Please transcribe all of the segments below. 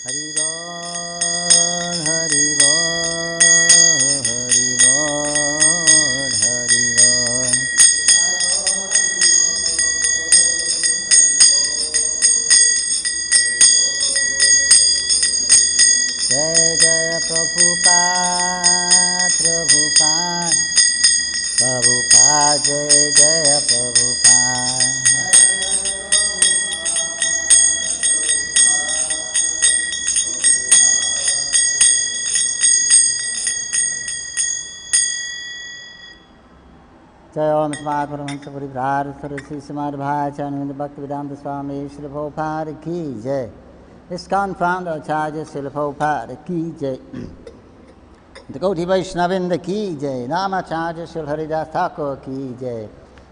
Hari Bol, Hari Bol, Hari Bol, Hari Bol. Jai Jai Prabhupada, Prabhupada, Prabhupada, Jai Jai Prabhupada. Jai Om Smat Paramahansa Parivrara Saraswati Samadhivacharya Bhaktivedanta Swami Srila Prabhupada Ki Jai. ISKCON founder Acharya Srila Prabhupada Ki Jai. The Gaudiya Vaishnavinda Ki Jai. Namacharya Srila Haridas Thakur Ki Jai.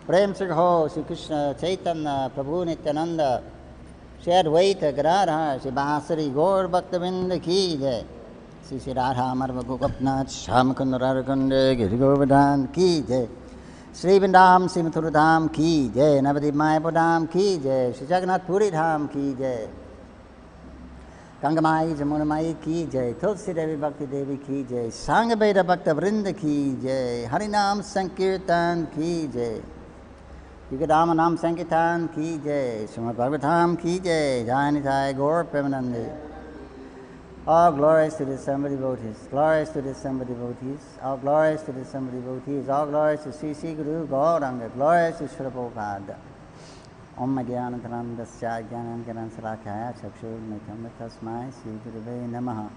Prem Sri Ho Sri Krishna Chaitanya Prabhu Nityananda Shri Advaita Gadadhar Sri Basari Gaur Bhaktavinda Ki Jai. Sri Sri Radha Madhava Gopnath Shyamakunda Radhakunda Giri Govardhan Ki Jai. Sri Vindham Sri Mathura Dham Ki Jai. Navadip Mayapur Dham Ki Jai. Sri Jagannath Puri Dham Ki Jai. Gangamai Jamunamai Ki Jai. Tulsi Devi Bhakti Devi Ki Jai. Sangha Veda Bhakta Vrinda Ki Jai. Harinam Sankirtan Ki Jai. Yugadama Nam Sankirtan Ki Jai. Srimad Bhagavatam Ki Jai. Jai Gaur Premanande. All glories to the Samba devotees, glories to the Samba devotees, all glories to the Samba devotees, all glories to Sri Sri Guru Gauranga, glories to Srila Prabhupada. Om Jnananandasya Jnananandjana Salakaya Chakshur Metam Tasmai Sri Gurave Namaha.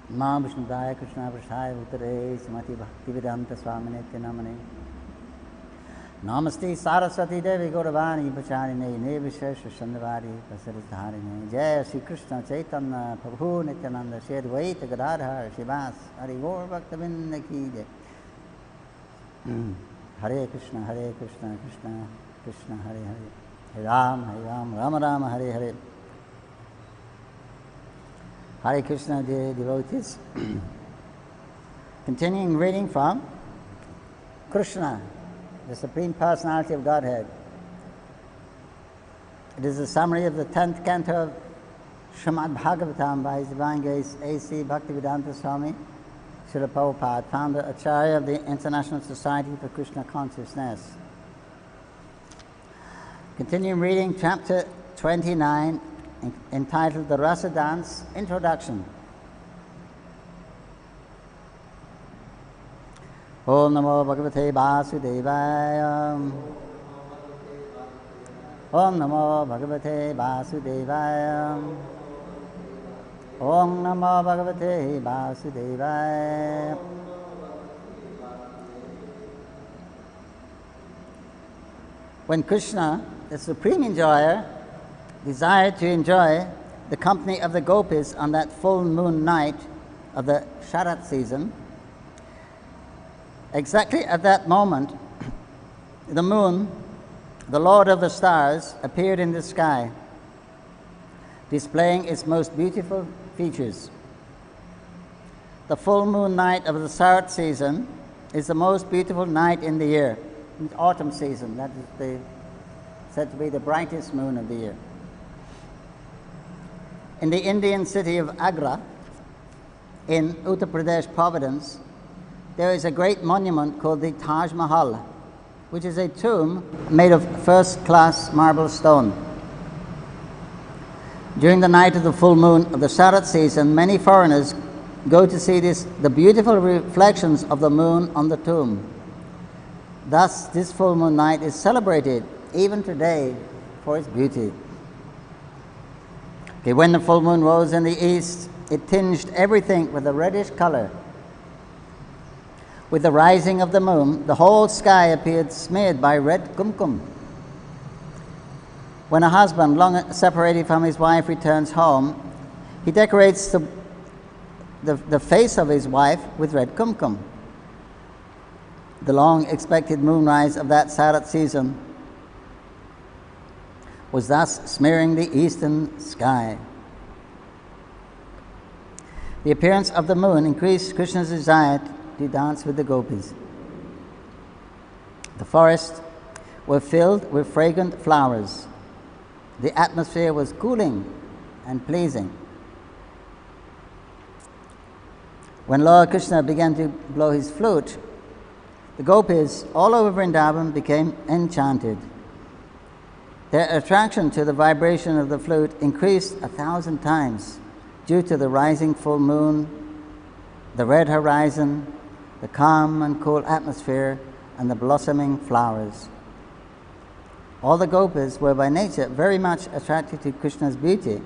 Ma Vishnudaya Krishna Prasthaya Uttare Srimati Bhaktivedanta Swami Nityanamane. Namaste Saraswati Devi Gauravani Pacharine Nevishesha Shandavari Pasaridharine. Jai Sri Krishna Chaitanya Prabhu Nityananda Shri Advaita Gadadhar Shivas Hari Gaur Bhaktavinda Ki Jai. Hare Krishna Krishna Krishna Hare Hare. Hare Ram Rama Rama Hare Hare. Hare Krishna, dear devotees. Continuing reading from Krishna, the Supreme Personality of Godhead. It is a summary of the 10th canto of Srimad Bhagavatam by His Divine Grace A.C. Bhaktivedanta Swami Srila Prabhupada, founder Acharya of the International Society for Krishna Consciousness. Continuing reading chapter 29, entitled The Rasa Dance, Introduction. Om Namo Bhagavate Vasudevaya. Om Namo Bhagavate Vasudevaya. Om Namo Bhagavate Vasudevaya. When Krishna, the Supreme Enjoyer, desired to enjoy the company of the gopis on that full moon night of the Sharat season, exactly at that moment, the moon, the lord of the stars, appeared in the sky, displaying its most beautiful features. The full moon night of the Sharat season is the most beautiful night in the year. In the autumn season, that is said to be the brightest moon of the year. In the Indian city of Agra, in Uttar Pradesh province, there is a great monument called the Taj Mahal, which is a tomb made of first-class marble stone. During the night of the full moon of the Sharat season, many foreigners go to see the beautiful reflections of the moon on the tomb. Thus, this full moon night is celebrated even today for its beauty. When the full moon rose in the east, it tinged everything with a reddish color. With the rising of the moon, the whole sky appeared smeared by red kumkum. When a husband, long separated from his wife, returns home, he decorates the face of his wife with red kumkum. The long-expected moonrise of that Sharat season was thus smearing the eastern sky. The appearance of the moon increased Krishna's desire to dance with the gopis. The forests were filled with fragrant flowers. The atmosphere was cooling and pleasing. When Lord Krishna began to blow his flute, the gopis all over Vrindavan became enchanted. Their attraction to the vibration of the flute increased 1,000 times due to the rising full moon, the red horizon, the calm and cool atmosphere, and the blossoming flowers. All the gopis were by nature very much attracted to Krishna's beauty,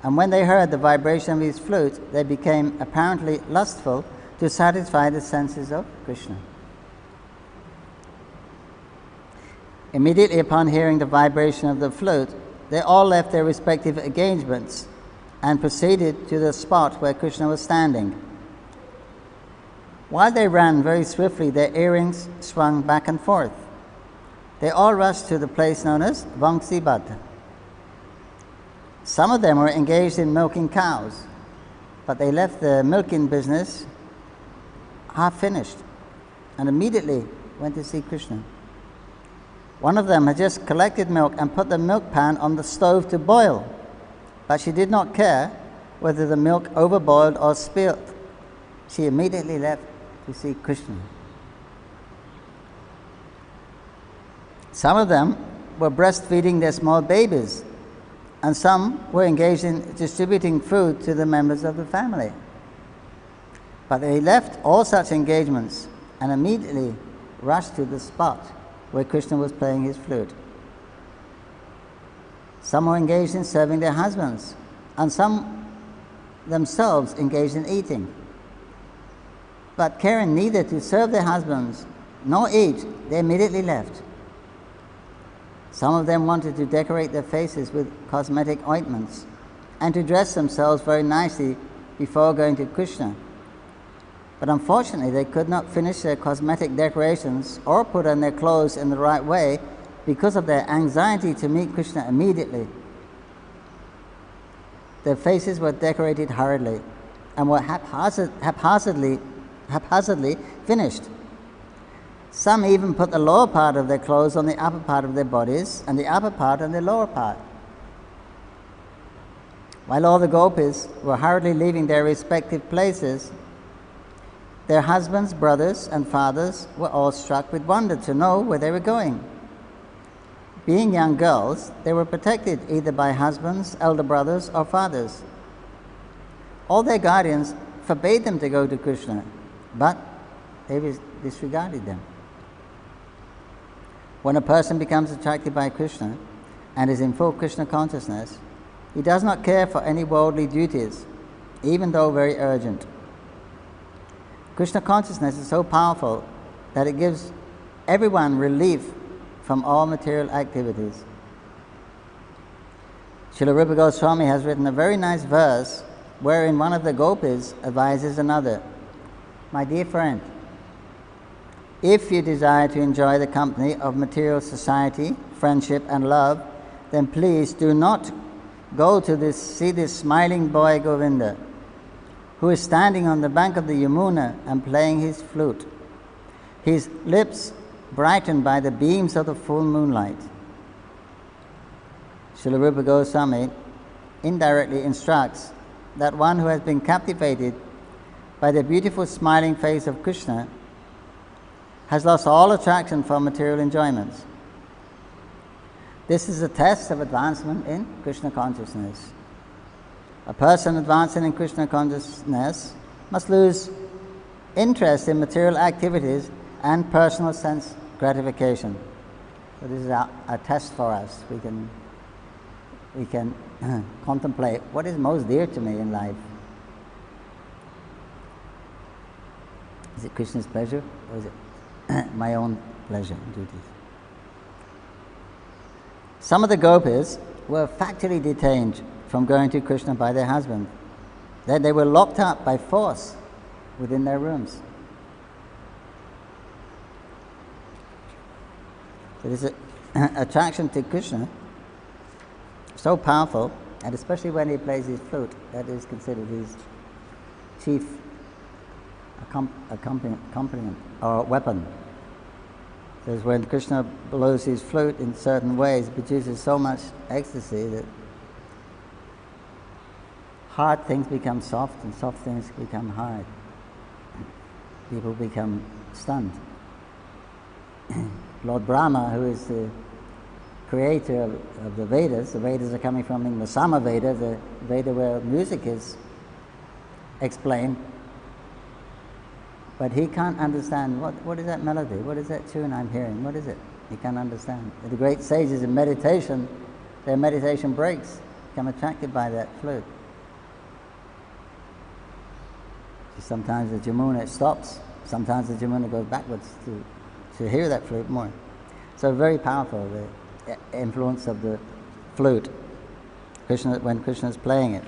and when they heard the vibration of his flute, they became apparently lustful to satisfy the senses of Krishna. Immediately upon hearing the vibration of the flute, they all left their respective engagements and proceeded to the spot where Krishna was standing. While they ran very swiftly, their earrings swung back and forth. They all rushed to the place known as Vangsibad. Some of them were engaged in milking cows, but they left the milking business half finished and immediately went to see Krishna. One of them had just collected milk and put the milk pan on the stove to boil, but she did not care whether the milk overboiled or spilled. She immediately left to see Krishna. Some of them were breastfeeding their small babies, and some were engaged in distributing food to the members of the family. But they left all such engagements and immediately rushed to the spot where Krishna was playing his flute. Some were engaged in serving their husbands, and some themselves engaged in eating. But caring neither to serve their husbands nor eat, they immediately left. Some of them wanted to decorate their faces with cosmetic ointments and to dress themselves very nicely before going to Krishna. But unfortunately, they could not finish their cosmetic decorations or put on their clothes in the right way because of their anxiety to meet Krishna immediately. Their faces were decorated hurriedly and were haphazardly finished. Some even put the lower part of their clothes on the upper part of their bodies and the upper part on the lower part. While all the gopis were hurriedly leaving their respective places, their husbands, brothers, and fathers were all struck with wonder to know where they were going. Being young girls, they were protected either by husbands, elder brothers, or fathers. All their guardians forbade them to go to Krishna, but they disregarded them. When a person becomes attracted by Krishna and is in full Krishna consciousness, he does not care for any worldly duties, even though very urgent. Krishna consciousness is so powerful that it gives everyone relief from all material activities. Srila Rupa Goswami has written a very nice verse wherein one of the gopis advises another, "My dear friend, if you desire to enjoy the company of material society, friendship and love, then please do not go to see this smiling boy Govinda, who is standing on the bank of the Yamuna and playing his flute, his lips brightened by the beams of the full moonlight." Srila Rupa Goswami indirectly instructs that one who has been captivated by the beautiful smiling face of Krishna has lost all attraction for material enjoyments. This is a test of advancement in Krishna consciousness. A person advancing in Krishna consciousness must lose interest in material activities and personal sense gratification. So this is a test for us. We can contemplate what is most dear to me in life. Is it Krishna's pleasure, or is it my own pleasure and duties? Some of the gopis were factually detained from going to Krishna by their husband. Then they were locked up by force within their rooms. So this attraction to Krishna so powerful, and especially when he plays his flute, that is considered his chief accompaniment or weapon. Because when Krishna blows his flute in certain ways, it produces so much ecstasy that hard things become soft and soft things become hard. People become stunned. Lord Brahma, who is the creator of the Vedas are coming from the Sama Veda, the Veda where music is explained, but he can't understand what is that melody, what is that tune I'm hearing, what is it? He can't understand. The great sages in meditation, their meditation breaks, become attracted by that flute. Sometimes the Jamuna stops, sometimes the Jamuna goes backwards to hear that flute more. So very powerful, the influence of the flute, when Krishna is playing it,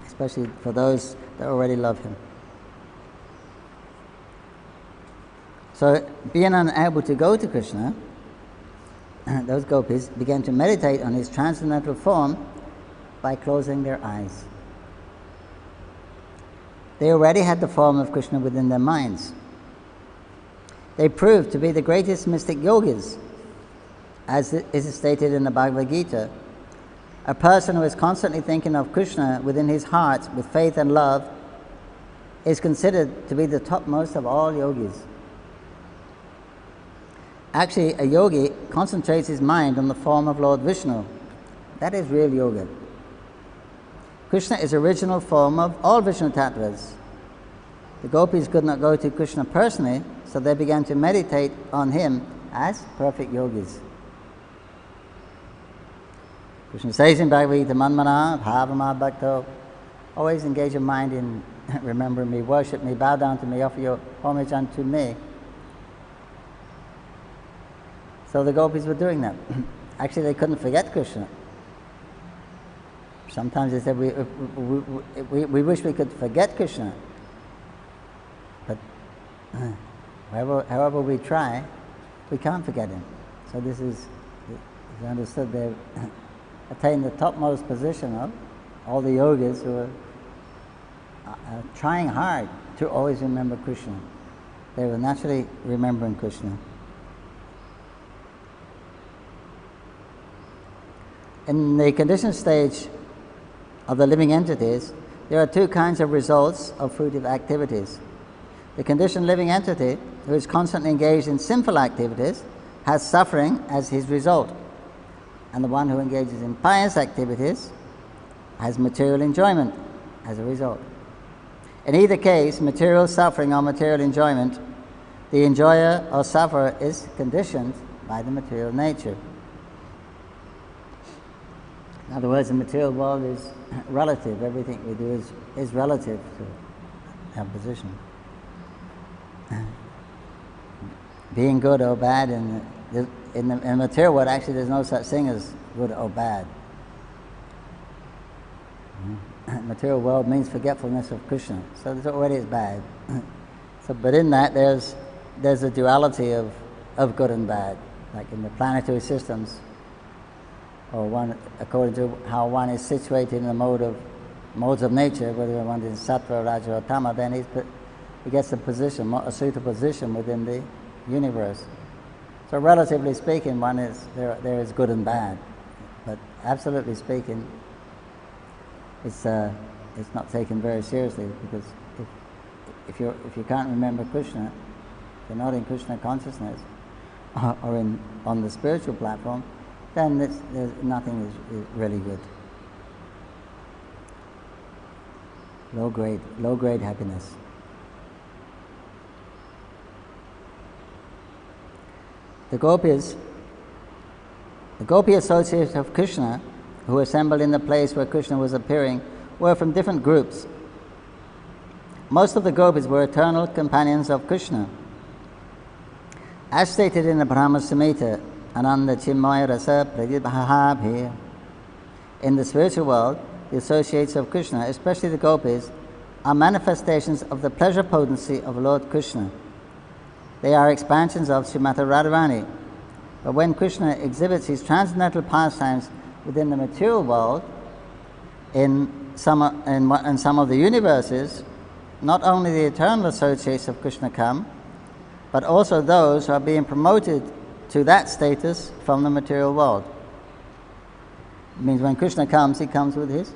especially for those that already love him. So being unable to go to Krishna, those gopis began to meditate on his transcendental form by closing their eyes. They already had the form of Krishna within their minds. They proved to be the greatest mystic yogis, as is stated in the Bhagavad Gita. A person who is constantly thinking of Krishna within his heart with faith and love is considered to be the topmost of all yogis. Actually, a yogi concentrates his mind on the form of Lord Vishnu. That is real yoga. Krishna is original form of all Vishnu Tattvas. The gopis could not go to Krishna personally, so they began to meditate on him as perfect yogis. Krishna says in Bhagavad Gita, Manmana bhavama bhakto, always engage your mind in remembering me, worship me, bow down to me, offer your homage unto me. So the gopis were doing that. Actually, they couldn't forget Krishna. Sometimes they said, we wish we could forget Krishna, but however we try, we can't forget him. So this is understood. They've attained the topmost position of all the yogis who are trying hard to always remember Krishna. They were naturally remembering Krishna. In the conditioned stage of the living entities, there are two kinds of results of fruitive activities. The conditioned living entity, who is constantly engaged in sinful activities, has suffering as his result, and the one who engages in pious activities has material enjoyment as a result. In either case, material suffering or material enjoyment, the enjoyer or sufferer is conditioned by the material nature. In other words, the material world is relative. Everything we do is relative to our position. Being good or bad in the material world, actually there's no such thing as good or bad. Material world means forgetfulness of Krishna, so this already is bad. But in that there's a duality of good and bad, like in the planetary systems, or one according to how one is situated in the modes of nature, whether one is sattva, raja, or tama, then he gets a position, a suitable position within the universe. So relatively speaking, there is good and bad, but absolutely speaking, it's not taken very seriously, because if you can't remember Krishna, if you're not in Krishna consciousness or on the spiritual platform, then nothing is really good. Low grade happiness. The gopi associates of Krishna, who assembled in the place where Krishna was appearing, were from different groups. Most of the gopis were eternal companions of Krishna. As stated in the Brahma Samhita, Ananda Chinmaya Rasa Pradibhahabhi. In the spiritual world, the associates of Krishna, especially the gopis, are manifestations of the pleasure potency of Lord Krishna. They are expansions of Srimati Radharani. But when Krishna exhibits his transcendental pastimes within the material world, in some of the universes, not only the eternal associates of Krishna come, but also those who are being promoted to that status from the material world. It means when Krishna comes, he comes with his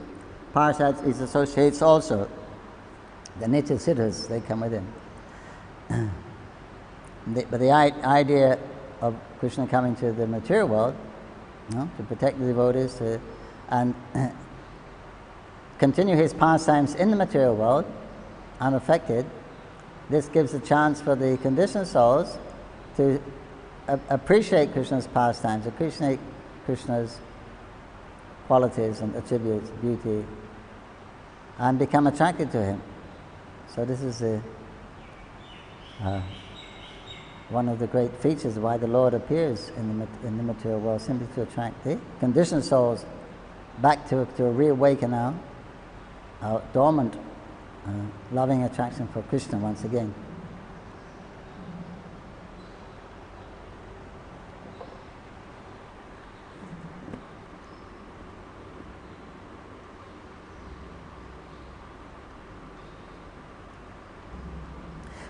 parasites, his associates also. The Nitya Siddhas, they come with him. But the idea of Krishna coming to the material world, to protect the devotees and continue his pastimes in the material world unaffected, this gives a chance for the conditioned souls to appreciate Krishna's pastimes, appreciate Krishna's qualities and attributes, beauty, and become attracted to him. So this is one of the great features of why the Lord appears in the material world, simply to attract the conditioned souls back to reawaken our dormant loving attraction for Krishna once again.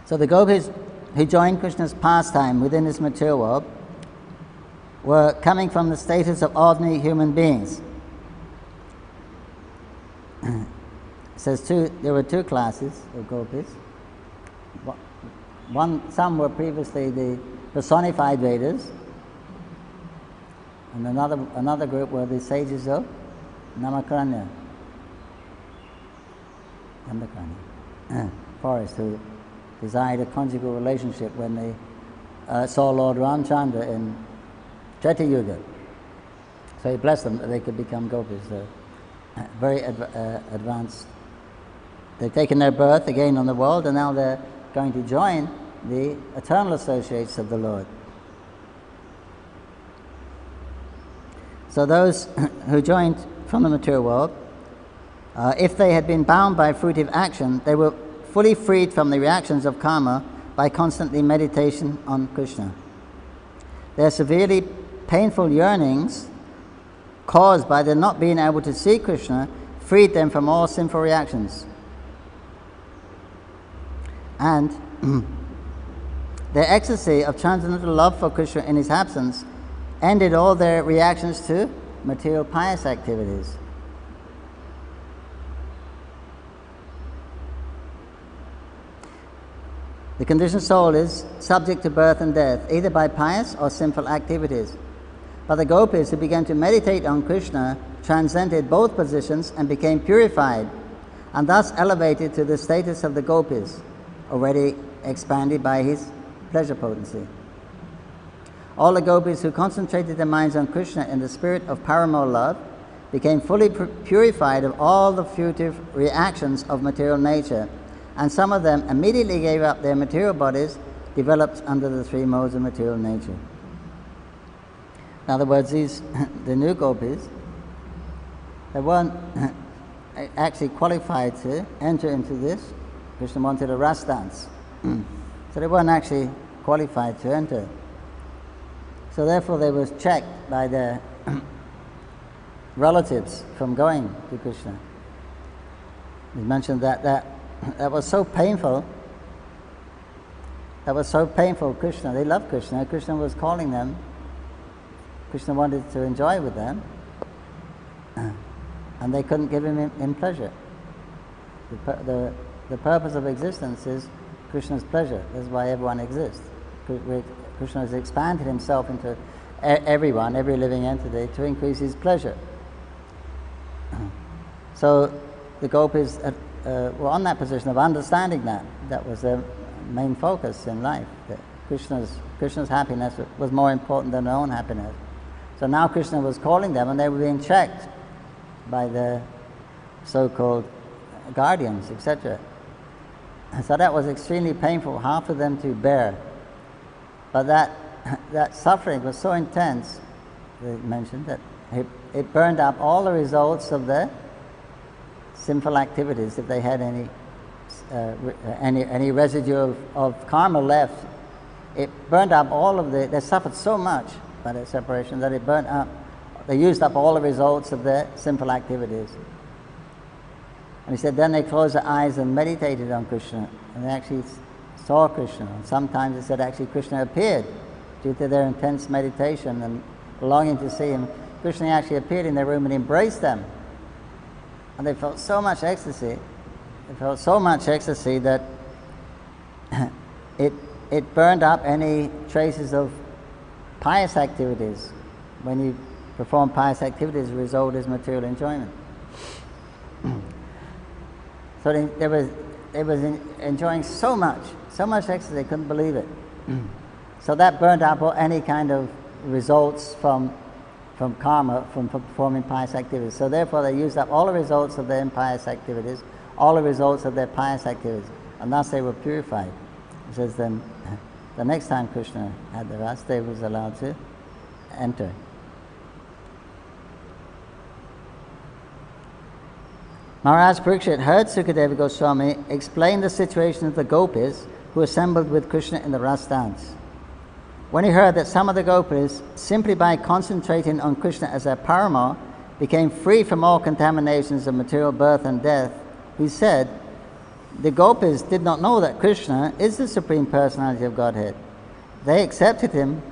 So the gopis who joined Krishna's pastime within this material world were coming from the status of ordinary human beings. It says there were two classes of gopis. Some were previously the personified Vedas, and another group were the sages of Namakaranya, forest, who desired a conjugal relationship when they saw Lord Ramchandra in Treta Yuga. So he blessed them that they could become gopis. Very advanced. They've taken their birth again on the world, and now they're going to join the eternal associates of the Lord. So those who joined from the material world, if they had been bound by fruitive action, they were fully freed from the reactions of karma by constantly meditation on Krishna. Their severely painful yearnings caused by their not being able to see Krishna freed them from all sinful reactions. And their ecstasy of transcendental love for Krishna in his absence ended all their reactions to material pious activities. The conditioned soul is subject to birth and death, either by pious or sinful activities. But the gopis who began to meditate on Krishna transcended both positions and became purified, and thus elevated to the status of the gopis, already expanded by his pleasure potency. All the gopis who concentrated their minds on Krishna in the spirit of paramour love became fully purified of all the fruitive reactions of material nature, and some of them immediately gave up their material bodies developed under the three modes of material nature. In other words, the new gopis, they weren't actually qualified to enter into this. Krishna wanted a ras dance. So they weren't actually qualified to enter. So therefore they were checked by their relatives from going to Krishna. He mentioned that was so painful. That was so painful. Krishna, they loved Krishna. Krishna was calling them. Krishna wanted to enjoy with them, and they couldn't give him pleasure. The purpose of existence is Krishna's pleasure. That's why everyone exists. Krishna has expanded himself into everyone, every living entity, to increase his pleasure. So the gopis were on that position of understanding that. That was their main focus in life. That Krishna's happiness was more important than their own happiness. So now Krishna was calling them, and they were being checked by the so-called guardians, etc. So that was extremely painful, hard for them to bear. But that suffering was so intense, they mentioned, that it burned up all the results of their sinful activities. If they had any residue of karma left, it burned up all of they suffered so much by that separation that it burnt up. They used up all the results of their sinful activities. And he said then they closed their eyes and meditated on Krishna, and they actually saw Krishna. And sometimes it said actually Krishna appeared due to their intense meditation and longing to see him. Krishna actually appeared in their room and embraced them. And they felt so much ecstasy. They felt so much ecstasy that it burned up any traces of pious activities. When you perform pious activities, the result is material enjoyment. So they was enjoying so much ecstasy, they couldn't believe it. So that burned up any kind of results from karma, from performing pious activities. So therefore they used up all the results of their impious activities, all the results of their pious activities, and thus they were purified. It says then, the next time Krishna had the ras, they was allowed to enter. Maharaj Parikshit heard Sukadeva Goswami explain the situation of the gopis who assembled with Krishna in the Ras dance. When he heard that some of the gopis, simply by concentrating on Krishna as their parama, became free from all contaminations of material birth and death, he said, the gopis did not know that Krishna is the Supreme Personality of Godhead. They accepted him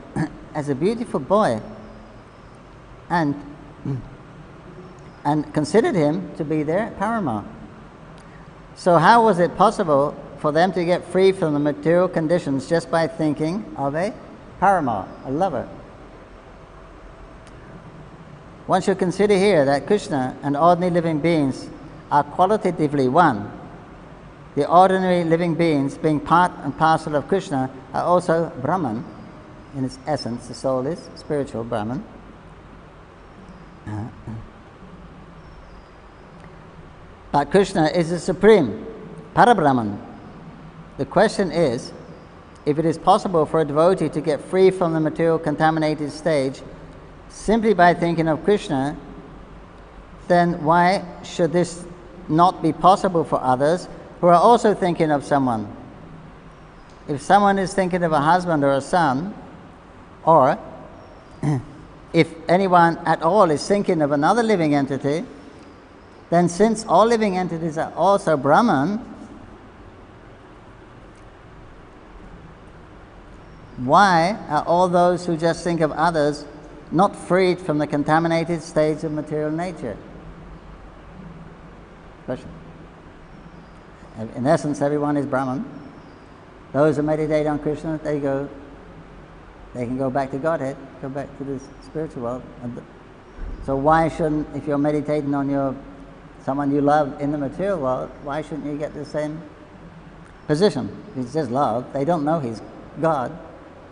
as a beautiful boy and considered him to be their parama. So how was it possible for them to get free from the material conditions just by thinking of a parama, a lover? One should consider here that Krishna and ordinary living beings are qualitatively one. The ordinary living beings, being part and parcel of Krishna, are also Brahman. In its essence, the soul is spiritual Brahman. But Krishna is the supreme Parabrahman. The question is, if it is possible for a devotee to get free from the material contaminated stage simply by thinking of Krishna, then why should this not be possible for others who are also thinking of someone? If someone is thinking of a husband or a son, or if anyone at all is thinking of another living entity, then since all living entities are also Brahman, why are all those who just think of others not freed from the contaminated stage of material nature? Question. In essence, everyone is Brahman. Those who meditate on Krishna, they can go back to Godhead, go back to this spiritual world. So why shouldn't, if you're meditating on someone you love in the material world, why shouldn't you get the same position? It's just love. They don't know he's God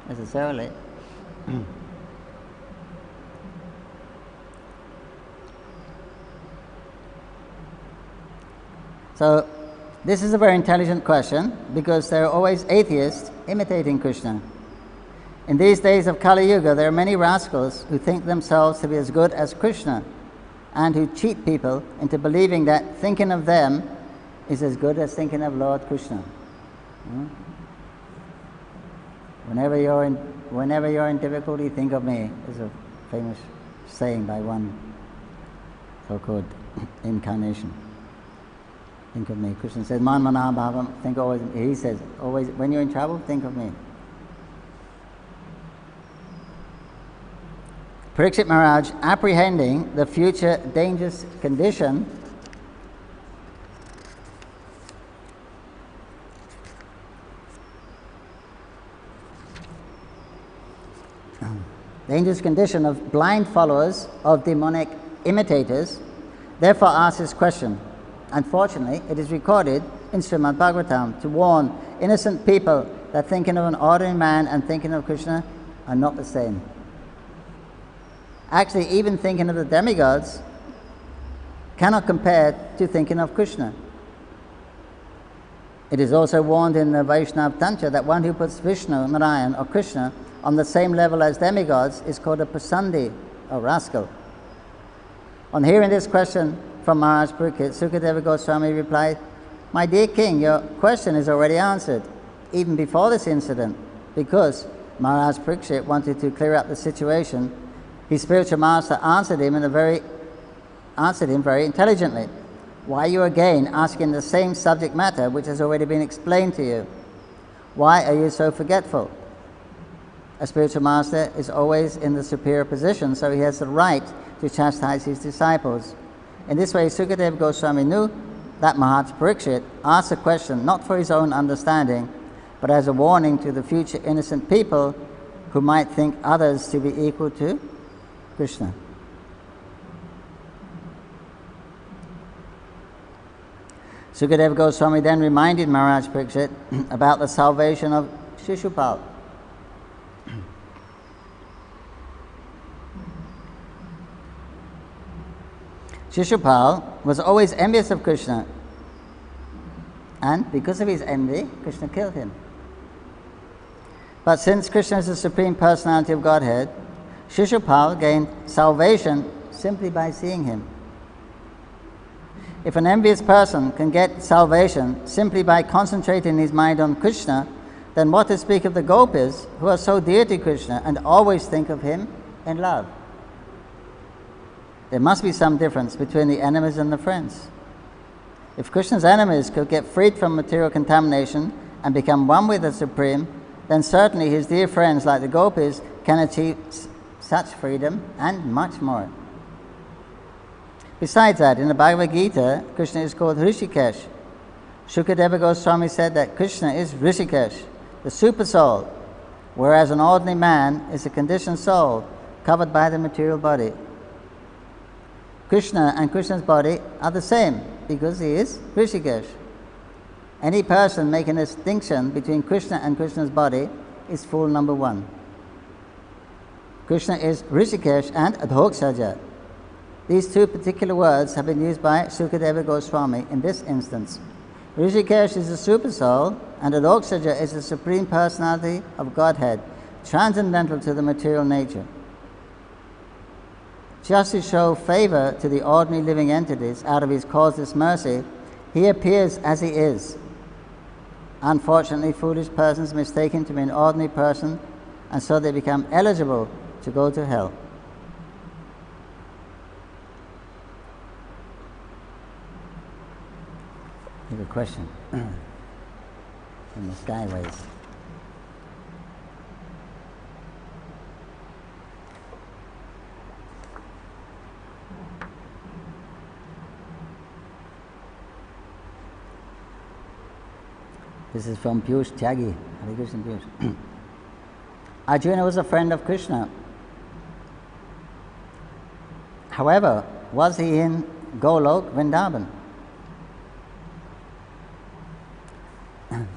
necessarily. So this is a very intelligent question, because there are always atheists imitating Krishna. In these days of Kali Yuga, there are many rascals who think themselves to be as good as Krishna, and who cheat people into believing that thinking of them is as good as thinking of Lord Krishna. Whenever you're in difficulty, think of me, is a famous saying by one so-called incarnation. Think of me. Krishna says, Man mana bhavam, think always, he says, always, when you're in trouble, think of me. Parikshit Maharaj, apprehending the future dangerous condition, of blind followers of demonic imitators, therefore asks this question. Unfortunately, it is recorded in Srimad Bhagavatam to warn innocent people that thinking of an ordinary man and thinking of Krishna are not the same. Actually, even thinking of the demigods cannot compare to thinking of Krishna. It is also warned in the Vaishnava Tantra that one who puts Vishnu, Narayan or Krishna on the same level as demigods is called a prasandi, or rascal. On hearing this question from Maharaj Parikshit, Sukadeva Goswami replied, My dear king, your question is already answered, even before this incident, because Maharaj Parikshit wanted to clear up the situation. His spiritual master answered him very intelligently. Why are you again asking the same subject matter which has already been explained to you? Why are you so forgetful? A spiritual master is always in the superior position, so he has the right to chastise his disciples. In this way, Sukadeva Goswami knew that Maharaj Parikshit asked a question not for his own understanding, but as a warning to the future innocent people who might think others to be equal to Krishna. Sukadeva Goswami then reminded Maharaj Parikshit about the salvation of Shishupal. Shishupal was always envious of Krishna, and because of his envy, Krishna killed him. But since Krishna is the Supreme Personality of Godhead, Shishupal gained salvation simply by seeing him. If an envious person can get salvation simply by concentrating his mind on Krishna, then what to speak of the gopis who are so dear to Krishna and always think of him in love? There must be some difference between the enemies and the friends. If Krishna's enemies could get freed from material contamination and become one with the Supreme, then certainly his dear friends like the gopis can achieve such freedom and much more. Besides that, in the Bhagavad Gita, Krishna is called Rishikesh. Shukadeva Goswami said that Krishna is Rishikesh, the super soul, whereas an ordinary man is a conditioned soul covered by the material body. Krishna and Krishna's body are the same because he is Rishikesh. Any person making a distinction between Krishna and Krishna's body is fool number one. Krishna is Rishikesh and Adhoksaja. These two particular words have been used by Sukadeva Goswami in this instance. Rishikesh is the super soul, and Adhoksaja is the Supreme Personality of Godhead, transcendental to the material nature. Just to show favor to the ordinary living entities out of his causeless mercy, he appears as he is. Unfortunately, foolish persons mistake him to be an ordinary person, and so they become eligible to go to hell. I have a question from the Skyways. This is from Piyush Tyagi. Hare Krishna Piyush. Arjuna was a friend of Krishna. However, was he in Golok, Vrindavan?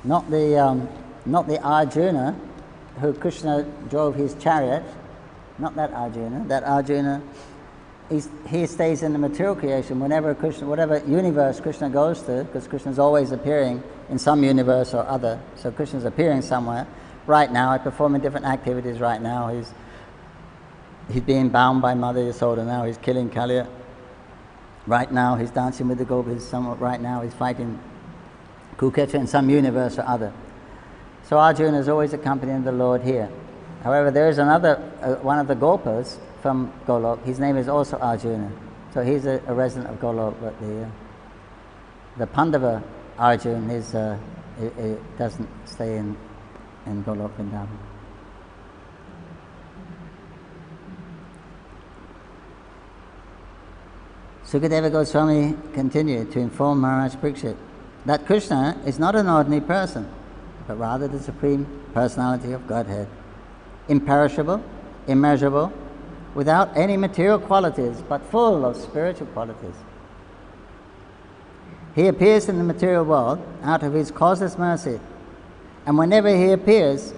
Not the Arjuna who Krishna drove his chariot. Not that Arjuna. That Arjuna, he stays in the material creation whenever Krishna, whatever universe Krishna goes to, because Krishna is always appearing in some universe or other. So Krishna is appearing somewhere. Right now, he's performing different activities. Right now, he's being bound by Mother Yasoda. Now he's killing Kaliya. Right now, he's dancing with the gopis. Right now, he's fighting Kuketra in some universe or other. So Arjuna is always accompanying the Lord here. However, there is another one of the gopas from Golok. His name is also Arjuna. So he's a resident of Golok, but the Pandava Arjuna it doesn't stay in Golok Vrindavan. Sukadeva Goswami continued to inform Maharaj Parikshit that Krishna is not an ordinary person, but rather the Supreme Personality of Godhead, imperishable, immeasurable, without any material qualities, but full of spiritual qualities. He appears in the material world out of his causeless mercy, and whenever he appears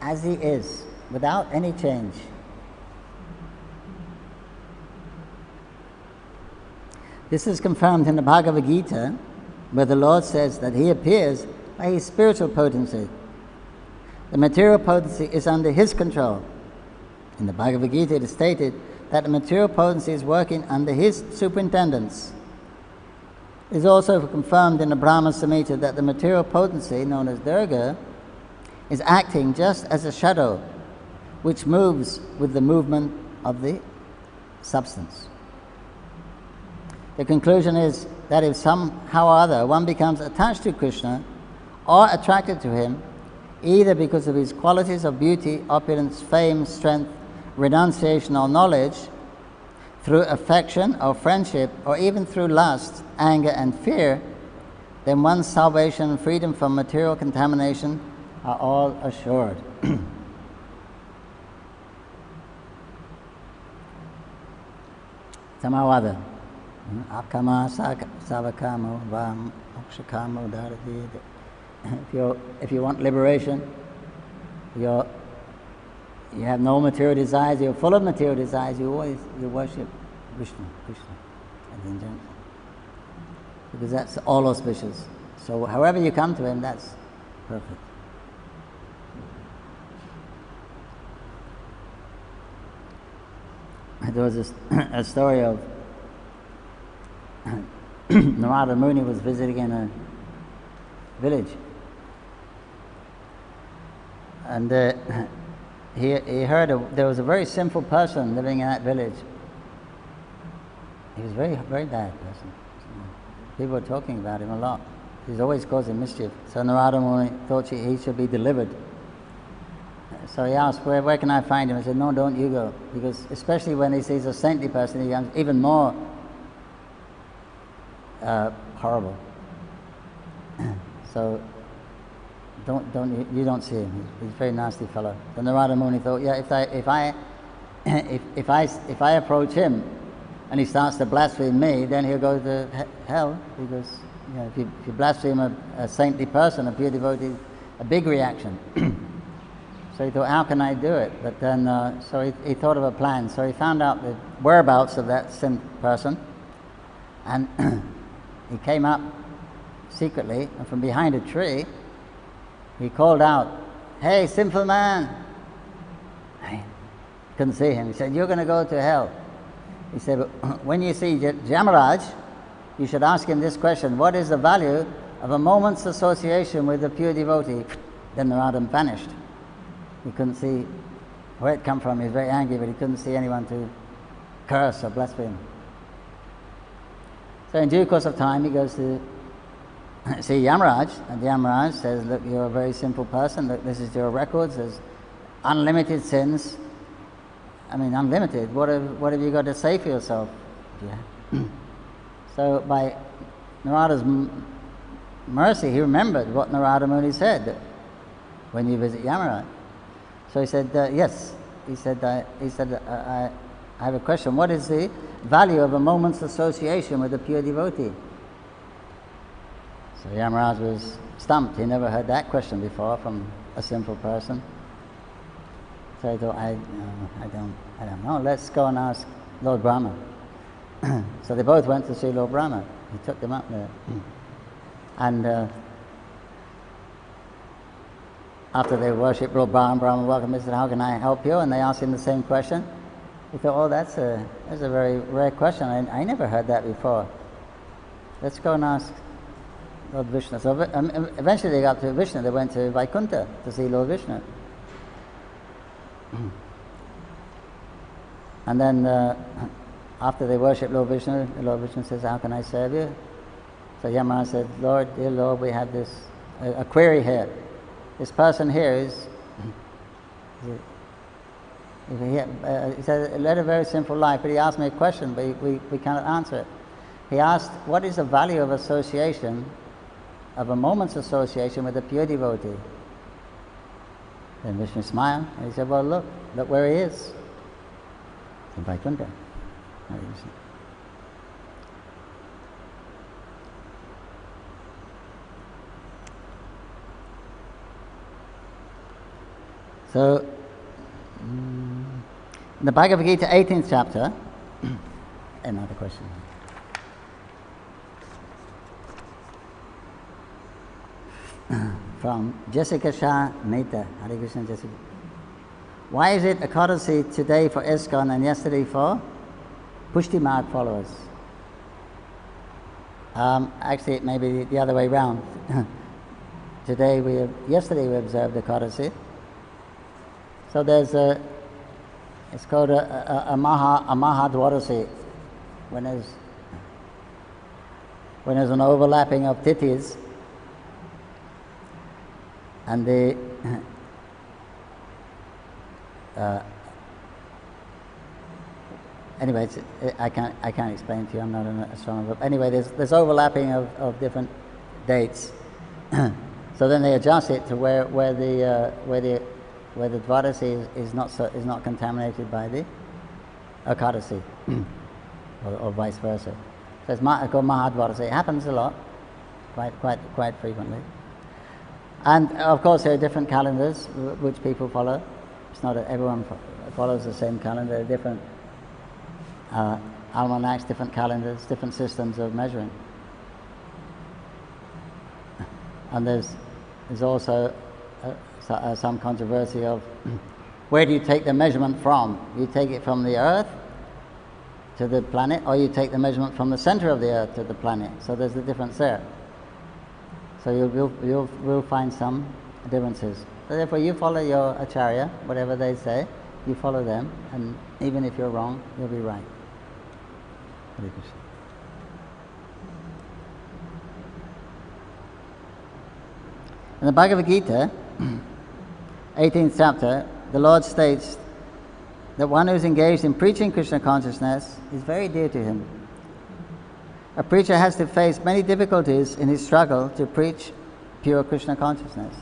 as he is, without any change. This is confirmed in the Bhagavad Gita, where the Lord says that he appears by his spiritual potency. The material potency is under his control. In the Bhagavad Gita it is stated that the material potency is working under his superintendence. It is also confirmed in the Brahma Samhita that the material potency, known as Durga, is acting just as a shadow which moves with the movement of the substance. The conclusion is that if somehow or other one becomes attached to Krishna, or attracted to him, either because of his qualities of beauty, opulence, fame, strength, renunciation, or knowledge, through affection or friendship, or even through lust, anger, and fear, then one's salvation and freedom from material contamination are all assured. Samawada. Akama savakamo vam mokshakamo dharati. If you want liberation, you have no material desires, you're full of material desires, you worship Krishna, as in general. Because that's all auspicious. So however you come to him, that's perfect. There was a story of Narada Muni was visiting in a village, and he heard there was a very simple person living in that village. He was a very, very bad person. People were talking about him a lot. He's always causing mischief. So Narada Muni thought he should be delivered. So he asked, where can I find him? He said, no, don't you go. Because especially when he sees a saintly person, he becomes even more horrible. So you don't see him. He's a very nasty fellow. So Narada Muni thought, yeah, if I approach him and he starts to blaspheme me, then he'll go to hell, because if you blaspheme a saintly person, a pure devotee, a big reaction. So he thought, how can I do it? But then, so he thought of a plan. So he found out the whereabouts of that sin person, and he came up secretly, and from behind a tree, he called out, "Hey, sinful man!" Couldn't see him. He said, "You're going to go to hell." He said, "But when you see Jamaraj, you should ask him this question: what is the value of a moment's association with a pure devotee?" Then Narada vanished. He couldn't see where it come from. He was very angry, but he couldn't see anyone to curse or blaspheme. So in due course of time, he goes to see Yamaraj, and Yamaraj says, "Look, you're a very simple person. Look, this is your records. There's unlimited sins. I mean, unlimited. What have you got to say for yourself?" Yeah. So by Narada's mercy, he remembered what Narada Muni said when you visit Yamaraj. So he said, "Yes." He said, "I have a question. What is the value of a moment's association with a pure devotee?" So Yamaraj was stumped. He never heard that question before from a simple person. So he thought, I don't know. Let's go and ask Lord Brahma. So they both went to see Lord Brahma. He took them up there. And after they worshipped Lord Brahma, Brahma welcomed him and said, "How can I help you?" And they asked him the same question. He thought, "Oh, that's a very rare question. I never heard that before. Let's go and ask Lord Vishnu." So eventually they got to Vishnu. They went to Vaikuntha to see Lord Vishnu. And then after they worshipped Lord Vishnu says, "How can I serve you?" So Yamaraj said, "Dear Lord, we have a query here. This person here he said, led a very simple life, but he asked me a question, but we cannot answer it. He asked, what is the value of association, of a moment's association with a pure devotee?" Then Vishnu smiled, and he said, "Well, look where he is. In Vaikuntha." So, in the Bhagavad Gita, 18th chapter, another question. From Jessica Shah Mehta. Hare Krishna, Jessica. Why is it Ekadasi today for ISKCON and yesterday for Pushti Marg followers? Actually, it may be the other way round. Yesterday we observed Ekadasi. So it's called a Mahadwarasi, when there's an overlapping of tithis. And the anyway, I can't explain to you. I'm not an astronomer. But anyway, there's overlapping of different dates. So then they adjust it to where the Dwadasi is not contaminated by the Ekadasi, or vice versa. So it's called Mahadwadasi. It happens a lot, quite frequently. And of course, there are different calendars which people follow. It's not that everyone follows the same calendar. There are different almanacs, different calendars, different systems of measuring. And there's also some controversy of where do you take the measurement from? You take it from the Earth to the planet, or you take the measurement from the center of the Earth to the planet. So there's a difference there. So you'll find some differences. So therefore, you follow your acharya, whatever they say, you follow them, and even if you're wrong, you'll be right. Hare Krishna. In the Bhagavad Gita, 18th chapter, the Lord states that one who is engaged in preaching Krishna consciousness is very dear to him. A preacher has to face many difficulties in his struggle to preach pure Krishna consciousness.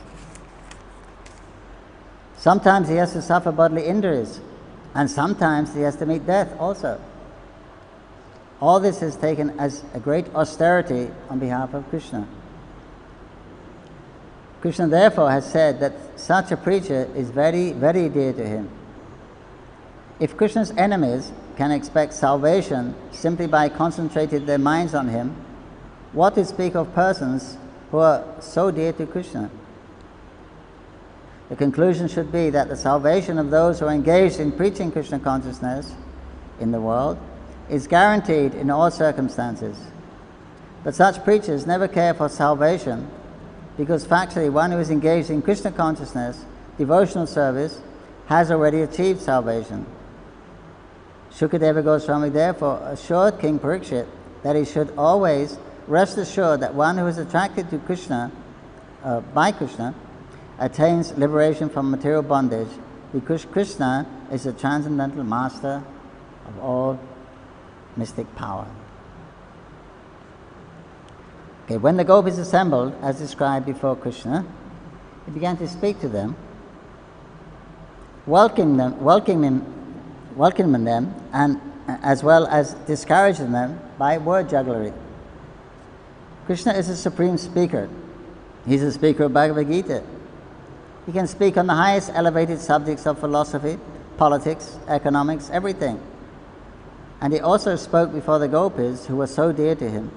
Sometimes he has to suffer bodily injuries, and sometimes he has to meet death also. All this is taken as a great austerity on behalf of Krishna. Krishna therefore has said that such a preacher is very, very dear to him. If Krishna's enemies can expect salvation simply by concentrating their minds on him, what to speak of persons who are so dear to Krishna? The conclusion should be that the salvation of those who are engaged in preaching Krishna consciousness in the world is guaranteed in all circumstances. But such preachers never care for salvation, because factually one who is engaged in Krishna consciousness, devotional service, has already achieved salvation. Shukadeva Goswami therefore assured King Parikshit that he should always rest assured that one who is attracted to Krishna, by Krishna, attains liberation from material bondage, because Krishna is the transcendental master of all mystic power. Okay, when the gopis assembled, as described before Krishna, he began to speak to them, welcoming them, and as well as discouraging them by word jugglery. Krishna is a supreme speaker. He's a speaker of Bhagavad Gita. He can speak on the highest elevated subjects of philosophy, politics, economics, everything. And he also spoke before the gopis who were so dear to him.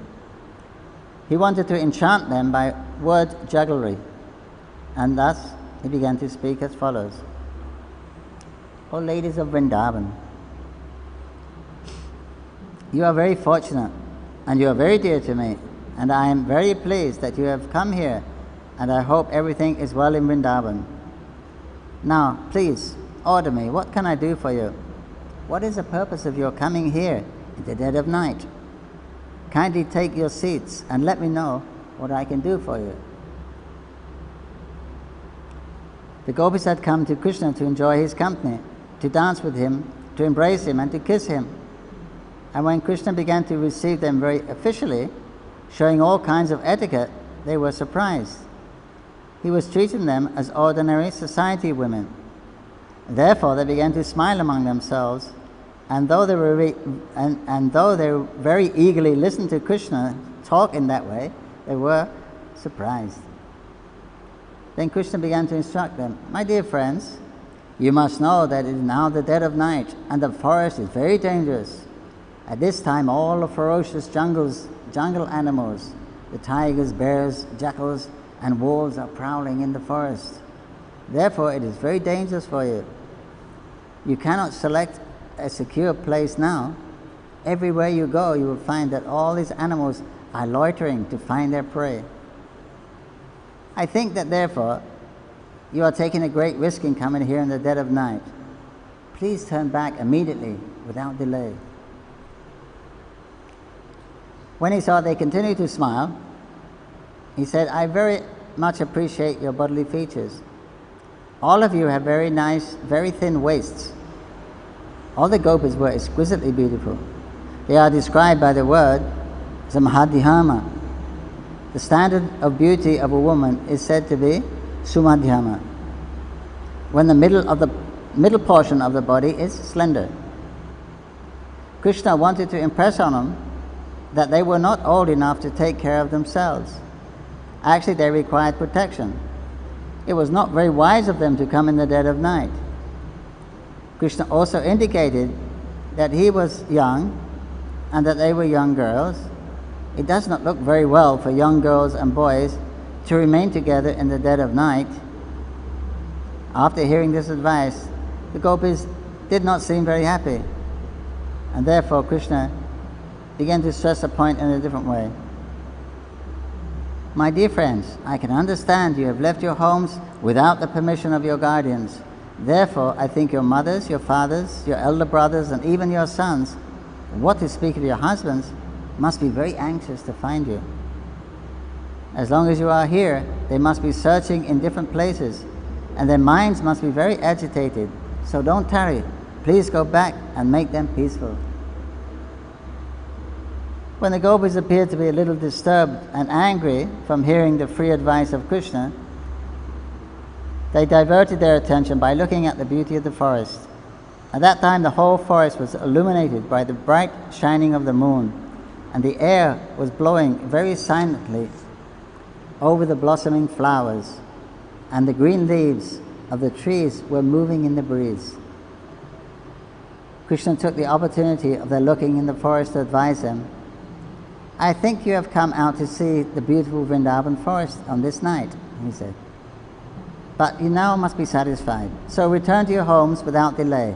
He wanted to enchant them by word jugglery, and thus he began to speak as follows. O ladies of Vrindavan, you are very fortunate, and you are very dear to me, and I am very pleased that you have come here, and I hope everything is well in Vrindavan. Now, please, order me, what can I do for you? What is the purpose of your coming here in the dead of night? Kindly take your seats and let me know what I can do for you. The gopis had come to Krishna to enjoy his company, to dance with him, to embrace him and to kiss him. And when Krishna began to receive them very officially, showing all kinds of etiquette, they were surprised. He was treating them as ordinary society women. Therefore they began to smile among themselves, and though they very eagerly listened to Krishna talk in that way, they were surprised. Then Krishna began to instruct them, my dear friends, you must know that it is now the dead of night, and the forest is very dangerous. At this time all the ferocious jungle animals, the tigers, bears, jackals, and wolves are prowling in the forest. Therefore it is very dangerous for you. You cannot select a secure place now. Everywhere you go, you will find that all these animals are loitering to find their prey. I think that therefore you are taking a great risk in coming here in the dead of night. Please turn back immediately without delay. When he saw they continued to smile, he said, I much appreciate your bodily features. All of you have very nice, very thin waists. All the gopis were exquisitely beautiful. They are described by the word Samadhyama. The standard of beauty of a woman is said to be Sumadhyama, when the middle portion of the body is slender. Krishna wanted to impress on them that they were not old enough to take care of themselves. Actually, they required protection. It was not very wise of them to come in the dead of night. Krishna also indicated that he was young and that they were young girls. It does not look very well for young girls and boys to remain together in the dead of night. After hearing this advice, the gopis did not seem very happy, and therefore Krishna began to stress the point in a different way. My dear friends, I can understand you have left your homes without the permission of your guardians. Therefore, I think your mothers, your fathers, your elder brothers, and even your sons, what to speak of your husbands, must be very anxious to find you. As long as you are here, they must be searching in different places, and their minds must be very agitated. So don't tarry. Please go back and make them peaceful. When the gopis appeared to be a little disturbed and angry from hearing the free advice of Krishna, they diverted their attention by looking at the beauty of the forest. At that time, the whole forest was illuminated by the bright shining of the moon, and the air was blowing very silently over the blossoming flowers, and the green leaves of the trees were moving in the breeze. Krishna took the opportunity of their looking in the forest to advise them. I think you have come out to see the beautiful Vrindavan forest on this night, he said. But you now must be satisfied, so return to your homes without delay.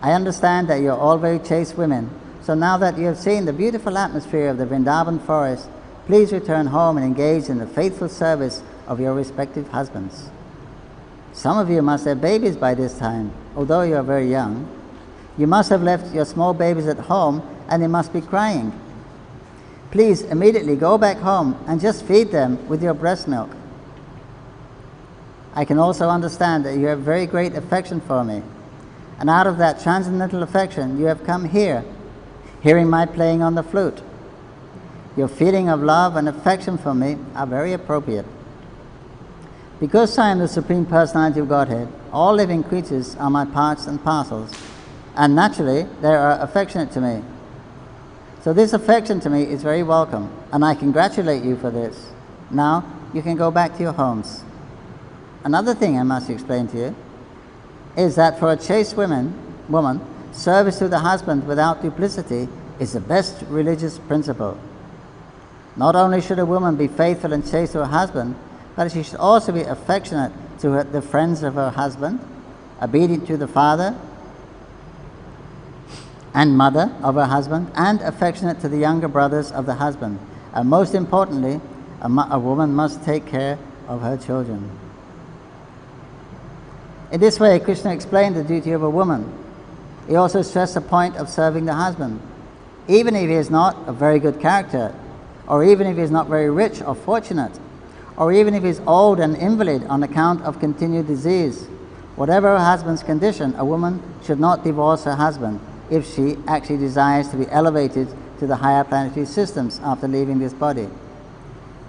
I understand that you are all very chaste women, so now that you have seen the beautiful atmosphere of the Vrindavan forest, please return home and engage in the faithful service of your respective husbands. Some of you must have babies by this time, although you are very young. You must have left your small babies at home and they must be crying. Please immediately go back home and just feed them with your breast milk. I can also understand that you have very great affection for me, and out of that transcendental affection you have come here, hearing my playing on the flute. Your feeling of love and affection for me are very appropriate. Because I am the Supreme Personality of Godhead, all living creatures are my parts and parcels, and naturally they are affectionate to me. So this affection to me is very welcome, and I congratulate you for this. Now you can go back to your homes. Another thing I must explain to you is that for a chaste woman, service to the husband without duplicity is the best religious principle. Not only should a woman be faithful and chaste to her husband, but she should also be affectionate to the friends of her husband, obedient to the father and mother of her husband, and affectionate to the younger brothers of the husband. And most importantly, a woman must take care of her children. In this way, Krishna explained the duty of a woman. He also stressed the point of serving the husband. Even if he is not a very good character, or even if he is not very rich or fortunate, or even if he is old and invalid on account of continued disease, whatever her husband's condition, a woman should not divorce her husband if she actually desires to be elevated to the higher planetary systems after leaving this body.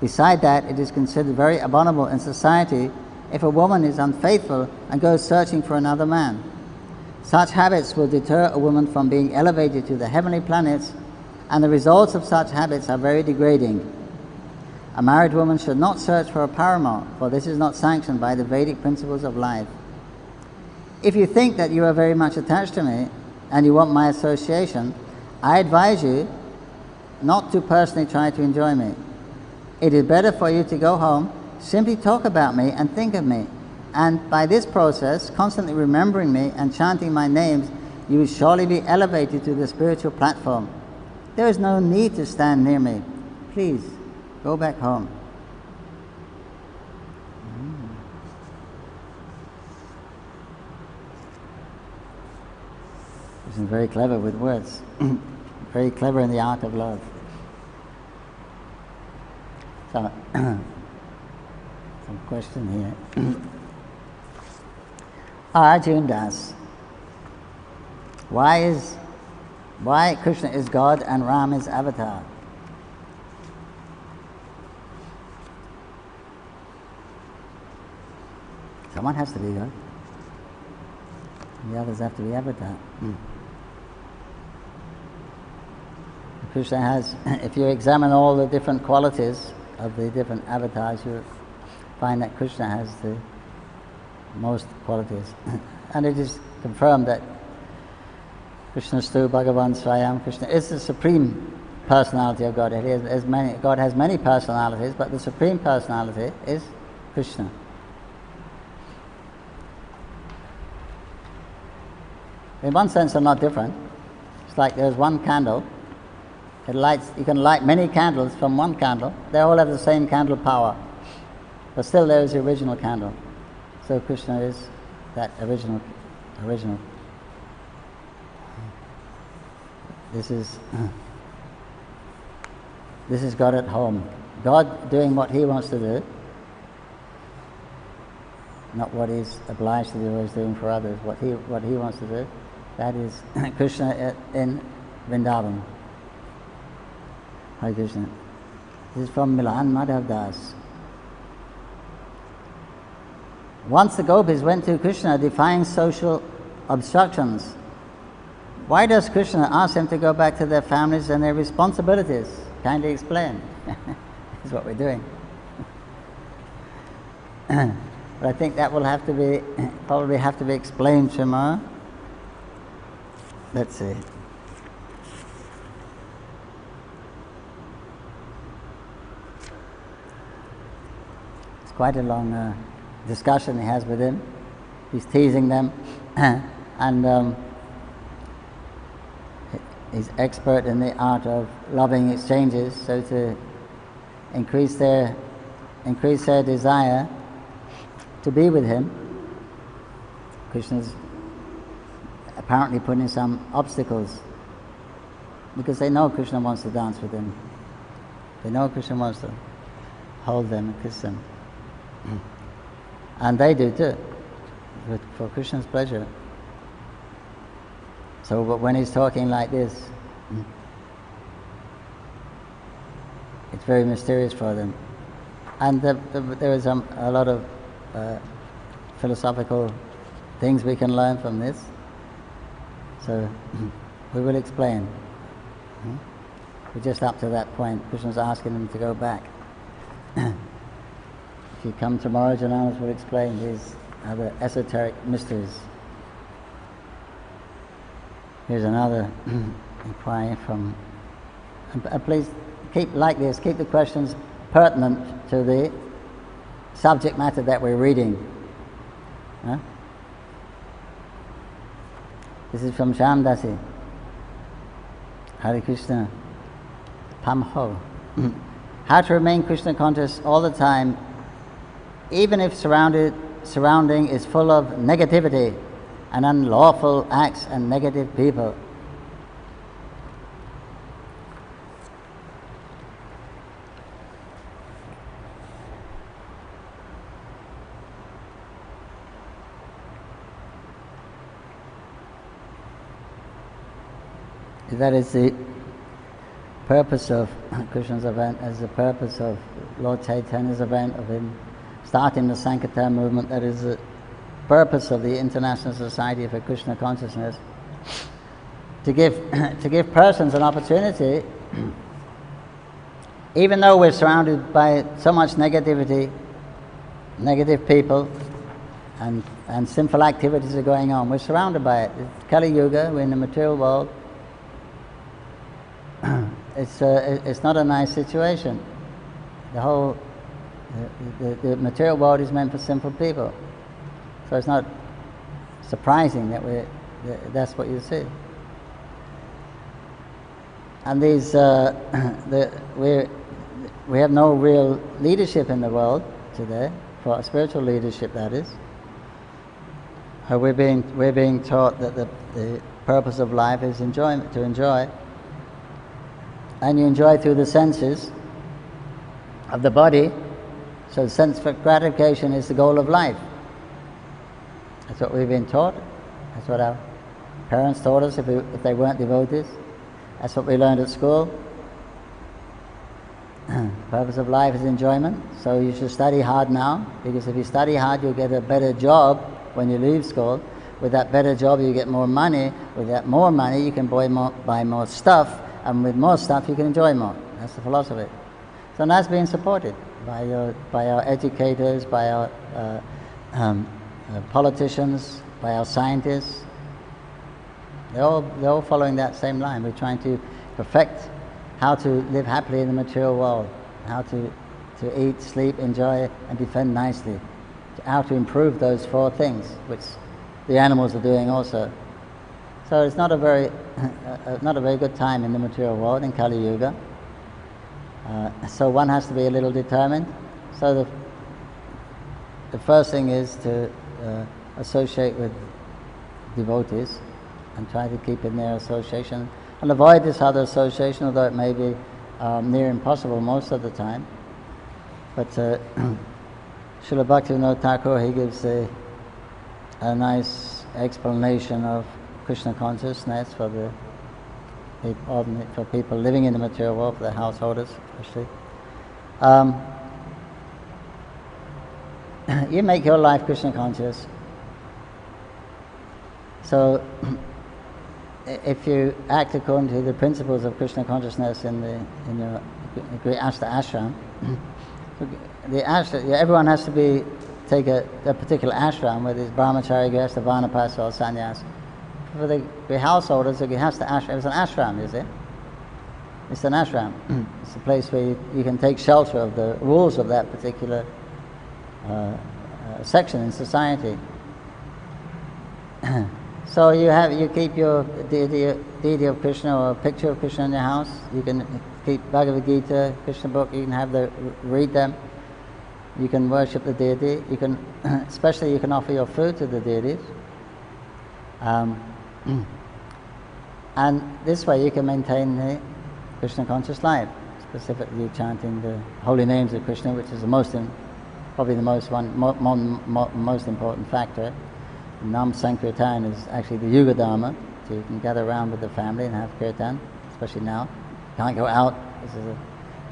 Beside that, it is considered very abominable in society if a woman is unfaithful and goes searching for another man. Such habits will deter a woman from being elevated to the heavenly planets, and the results of such habits are very degrading. A married woman should not search for a paramour, for this is not sanctioned by the Vedic principles of life. If you think that you are very much attached to me and you want my association, I advise you not to personally try to enjoy me. It is better for you to go home, simply talk about me and think of me, and by this process, constantly remembering me and chanting my names, you will surely be elevated to the spiritual platform. There is no need to stand near me. Please, go back home. This is very clever with words. Very clever in the art of love. So, some question here. Arjun Das. Why Krishna is God and Ram is avatar? Someone has to be God. The others have to be avatar. Krishna has, if you examine all the different qualities of the different avatars, you find that Krishna has the most qualities. And it is confirmed that Krishna Stu Bhagavan Swayam, Krishna is the supreme personality of God. God has many personalities, but the supreme personality is Krishna. In one sense, they're not different. It's like there's one candle. It lights. You can light many candles from one candle. They all have the same candle power, but still there is the original candle. So Krishna is that original. This is God at home. God doing what He wants to do, not what He's obliged to do or is doing for others. What He wants to do. That is Krishna in Vrindavan. Hare Krishna. This is from Milan Madhav Das. Once the gopis went to Krishna defying social obstructions. Why does Krishna ask them to go back to their families and their responsibilities? Kindly explain. This is what we're doing. But I think that will probably have to be explained, Shema. Let's see. It's quite a long discussion he has with him. He's teasing them, and he's expert in the art of loving exchanges. So to increase their desire to be with him, Krishna's apparently putting some obstacles, because they know Krishna wants to dance with them. They know Krishna wants to hold them and kiss them. And they do too, for Krishna's pleasure. So but when he's talking like this, it's very mysterious for them. And there is a lot of philosophical things we can learn from this. So we will explain. We're just up to that point. Krishna's asking them to go back. If you come tomorrow, Jananas will explain these other esoteric mysteries. Here's another inquiry from... please keep the questions pertinent to the subject matter that we're reading. Huh? This is from Shamdasi. Hare Krishna. Pamho. How to remain Krishna conscious all the time, even if surrounding is full of negativity and unlawful acts and negative people. That is the purpose of Krishna's event, as the purpose of Lord Chaitanya's event, of him starting the Sankirtan movement. That is the purpose of the International Society for Krishna Consciousness, to give persons an opportunity, even though we're surrounded by so much negativity, negative people, and sinful activities are going on. We're surrounded by it. It's Kali Yuga, we're in the material world. It's not a nice situation. The material world is meant for simple people, so it's not surprising that that's what you see. And these we have no real leadership in the world today, for spiritual leadership, that is. We're being taught that the purpose of life is enjoyment, to enjoy. And you enjoy through the senses of the body, So sense gratification is the goal of life. That's what we've been taught. That's what our parents taught us if they weren't devotees. That's what we learned at school. The purpose of life is enjoyment. So you should study hard now, because if you study hard you'll get a better job when you leave school. With that better job you get more money. With that more money you can buy more stuff, and with more stuff you can enjoy more. That's the philosophy. So that's being supported by our educators, by our politicians, by our scientists. They're all following that same line. We're trying to perfect how to live happily in the material world, how to eat, sleep, enjoy, and defend nicely, how to improve those 4 things, which the animals are doing also. So it's not a very good time in the material world, in Kali Yuga. So one has to be a little determined. So the first thing is to associate with devotees and try to keep in their association and avoid this other association, although it may be near impossible most of the time. But Srila Bhaktivinoda Thakur, he gives a nice explanation of Krishna consciousness for people living in the material world, for the householders especially. You make your life Krishna conscious. So if you act according to the principles of Krishna consciousness in your Grihastha ashram, everyone has to take a particular ashram, whether it's brahmachari, grihastha, vanapasa, or sannyas. For the householders, the grihastha ashram is an ashram, you see. It's an ashram. It's a place where you can take shelter of the rules of that particular section in society. So you keep your deity of Krishna or a picture of Krishna in your house. You can keep Bhagavad Gita, Krishna book. You can read them. You can worship the deity. You can, especially, you can offer your food to the deities. And this way you can maintain the Krishna conscious life, specifically chanting the holy names of Krishna, which is probably the most important factor. Nam Sankirtan is actually the Yuga Dharma, so you can gather around with the family and have kirtan, especially now. You can't go out.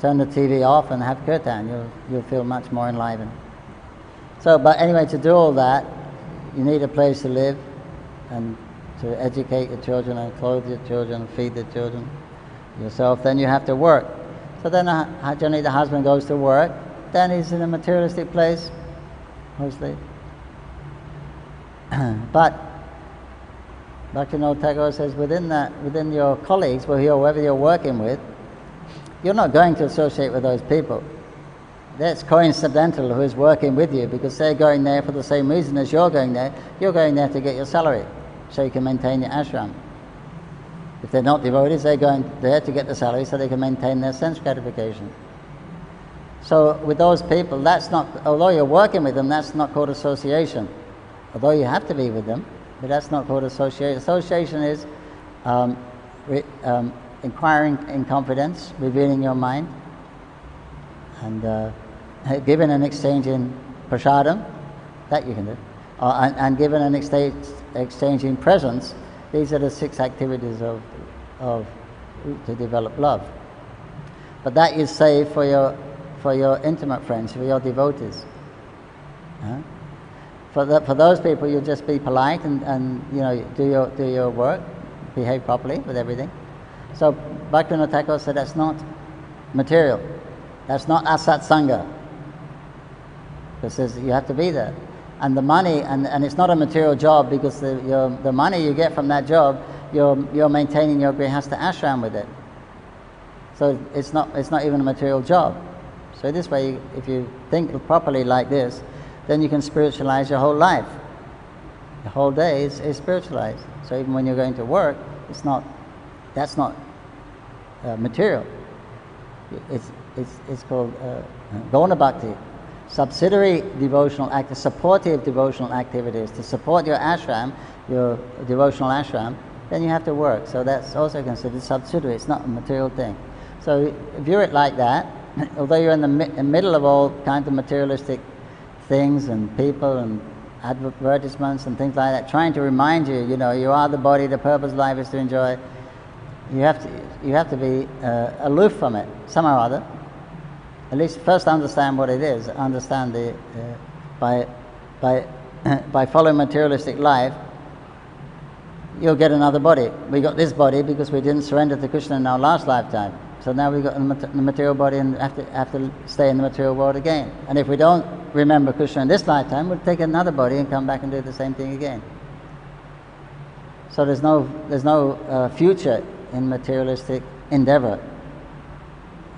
Turn the TV off and have kirtan. You'll feel much more enlivened. So, but anyway, to do all that, you need a place to live and to educate your children and clothe your children, feed the children, yourself. Then you have to work. So then generally the husband goes to work. Then he's in a materialistic place, mostly. But Bhaktivinoda Thakur says within your colleagues, whoever you're working with, you're not going to associate with those people. That's coincidental who is working with you, because they're going there for the same reason as you're going there. You're going there to get your salary, so you can maintain your ashram. If they're not devotees, they're going there to get the salary so they can maintain their sense gratification. So with those people, although you're working with them, that's not called association. Although you have to be with them, but that's not called association. Association is inquiring in confidence, revealing your mind, and giving an exchange in prasadam, that you can do, and giving an exchange in presence. These are the 6 activities to develop love. But that you save for your intimate friends, for your devotees. For those people, you just be polite and do your work, behave properly with everything. So Bhaktivinoda Thakur said that's not material, that's not asatsanga. It says you have to be there, and the money, and it's not a material job, because the money you get from that job, you're maintaining your grihastha ashram with it. So it's not even a material job. So this way, if you think properly like this, then you can spiritualize your whole life. The whole day is spiritualized. So even when you're going to work, that's not material. It's called Gona Bhakti, subsidiary devotional act, supportive devotional activities to support your ashram, your devotional ashram. Then you have to work. So that's also considered subsidiary. It's not a material thing. So view it like that. although you're in the middle of all kinds of materialistic things and people and advertisements and things like that, trying to remind you, you know, you are the body, the purpose of life is to enjoy. You have to be aloof from it somehow or other. At least first understand what it is. Understand by following materialistic life, you'll get another body. We got this body because we didn't surrender to Krishna in our last lifetime. So now we've got the material body and have to stay in the material world again. And if we don't remember Krishna in this lifetime, we'll take another body and come back and do the same thing again. So there's no future in materialistic endeavor,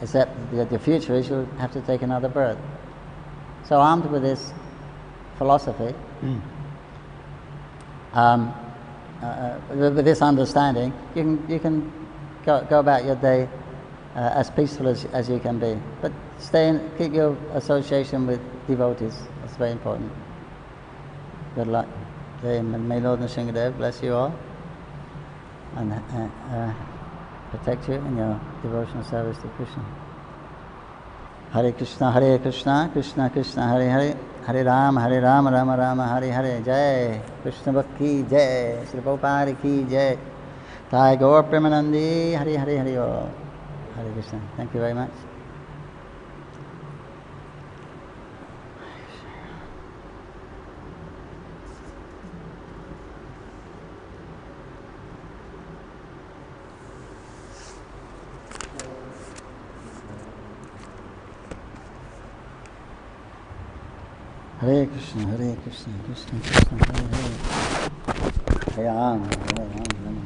except that the future is you'll have to take another birth. So armed with this philosophy, with this understanding, you can go about your day as peaceful as you can be. But keep your association with devotees. That's very important. Good luck. May Lord Nrsingadev bless you all and protect you in your devotional service to Krishna. Hare Krishna, Krishna Krishna, Hare Hare, Hare Rama, Rama Rama, Hare Hare. Jai Krishna Bhakti, Jai Sri Prabhupada ki Jai. Thai Gaur Premanandi, Hare Hare Hare All. Hare Krishna. Thank you very much. Hare Krishna, Krishna Krishna, Hare Hare. Hare Ram, Ram.